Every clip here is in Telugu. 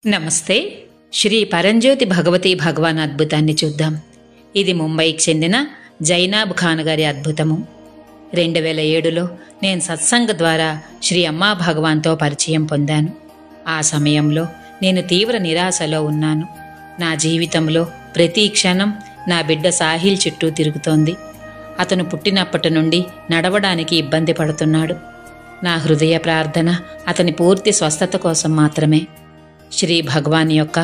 నమస్తే. శ్రీ పరంజ్యోతి భగవతి భగవాన్ అద్భుతాన్ని చూద్దాం. ఇది ముంబైకి చెందిన జైనాబ్ ఖాన్ గారి అద్భుతము. 2007లో నేను సత్సంగ ద్వారా శ్రీ అమ్మా భగవాన్తో పరిచయం పొందాను. ఆ సమయంలో నేను తీవ్ర నిరాశలో ఉన్నాను. నా జీవితంలో ప్రతి క్షణం నా బిడ్డ సాహిల్ చుట్టూ తిరుగుతోంది. అతను పుట్టినప్పటి నుండి నడవడానికి ఇబ్బంది పడుతున్నాడు. నా హృదయ ప్రార్థన అతని పూర్తి స్వస్థత కోసం మాత్రమే. శ్రీ భగవాన్ యొక్క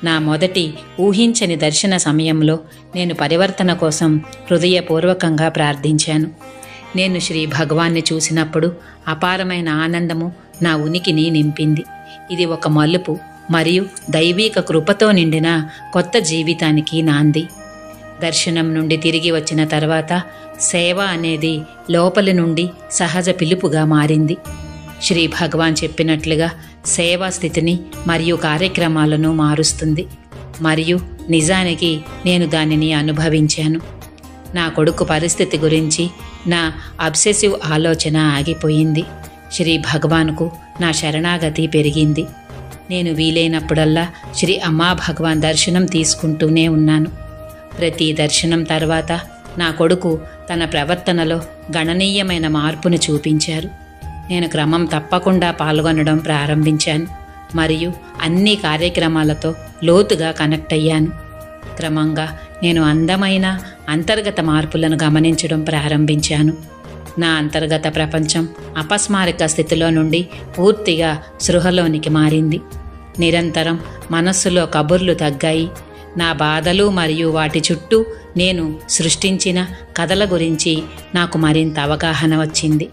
నా మొదటి ఊహించని దర్శన సమయంలో నేను పరివర్తన కోసం హృదయపూర్వకంగా ప్రార్థించాను. నేను శ్రీ భగవాన్ని చూసినప్పుడు అపారమైన ఆనందము నా ఉనికిని నింపింది. ఇది ఒక మలుపు మరియు దైవీక కృపతో నిండిన కొత్త జీవితానికి నాంది. దర్శనం నుండి తిరిగి వచ్చిన తర్వాత సేవ అనేది లోపలి నుండి సహజ పిలుపుగా మారింది. శ్రీ భగవాన్ చెప్పినట్లుగా సేవా స్థితిని మరియు కార్యక్రమాలను మారుస్తుంది, మరియు నిజానికి నేను దానిని అనుభవించాను. నా కొడుకు పరిస్థితి గురించి నా అబ్సెసివ్ ఆలోచన ఆగిపోయింది. శ్రీ భగవాన్కు నా శరణాగతి పెరిగింది. నేను వీలైనప్పుడల్లా శ్రీ అమ్మా భగవాన్ దర్శనం తీసుకుంటూనే ఉన్నాను. ప్రతి దర్శనం తర్వాత నా కొడుకు తన ప్రవర్తనలో గణనీయమైన మార్పును చూపించారు. నేను క్రమం తప్పకుండా పాల్గొనడం ప్రారంభించాను మరియు అన్ని కార్యక్రమాలతో లోతుగా కనెక్ట్ అయ్యాను. క్రమంగా నేను అందమైన అంతర్గత మార్పులను గమనించడం ప్రారంభించాను. నా అంతర్గత ప్రపంచం అపస్మారక స్థితిలో నుండి పూర్తిగా స్పృహలోనికి మారింది. నిరంతరం మనస్సులో కబుర్లు తగ్గాయి. నా బాధలు మరియు వాటి చుట్టూ నేను సృష్టించిన కథల గురించి నాకు మరింత అవగాహన వచ్చింది.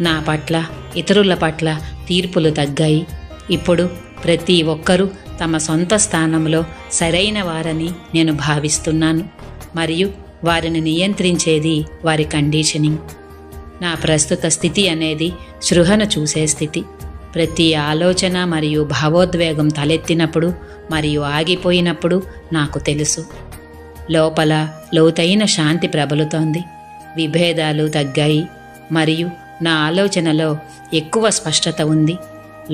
నా పట్ల, ఇతరుల పట్ల తీర్పులు తగ్గాయి. ఇప్పుడు ప్రతి ఒక్కరూ తమ సొంత స్థానంలో సరైన వారని నేను భావిస్తున్నాను, మరియు వారిని నియంత్రించేది వారి కండిషనింగ్. నా ప్రస్తుత స్థితి అనేది స్పృహను చూసే స్థితి. ప్రతి ఆలోచన మరియు భావోద్వేగం తలెత్తినప్పుడు మరియు ఆగిపోయినప్పుడు నాకు తెలుసు. లోపల లోతైన శాంతి ప్రబలుతోంది. విభేదాలు తగ్గాయి మరియు నా ఆలోచనలో ఎక్కువ స్పష్టత ఉంది.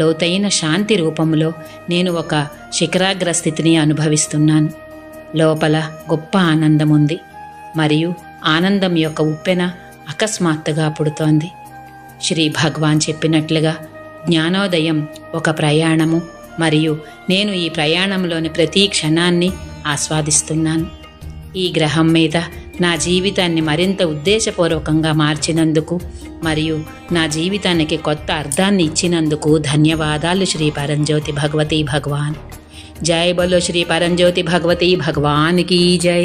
లోతైన శాంతి రూపంలో నేను ఒక శిఖరాగ్ర స్థితిని అనుభవిస్తున్నాను. లోపల గొప్ప ఆనందం ఉంది, మరియు ఆనందం యొక్క ఉప్పెన అకస్మాత్తుగా పుడుతోంది. శ్రీ భగవాన్ చెప్పినట్లుగా జ్ఞానోదయం ఒక ప్రయాణము, మరియు నేను ఈ ప్రయాణంలోని ప్రతి క్షణాన్ని ఆస్వాదిస్తున్నాను. ఈ గ్రహం మీద నా జీవితాన్ని మరింత ఉద్దేశపూర్వకంగా మార్చినందుకు మరియు నా జీవితానికి కొత్త అర్థాన్ని ఇచ్చినందుకు ధన్యవాదాలు శ్రీ పరంజ్యోతి భగవతి భగవాన్. జై బలో శ్రీ పరంజ్యోతి భగవతి భగవాన్ కీ జై.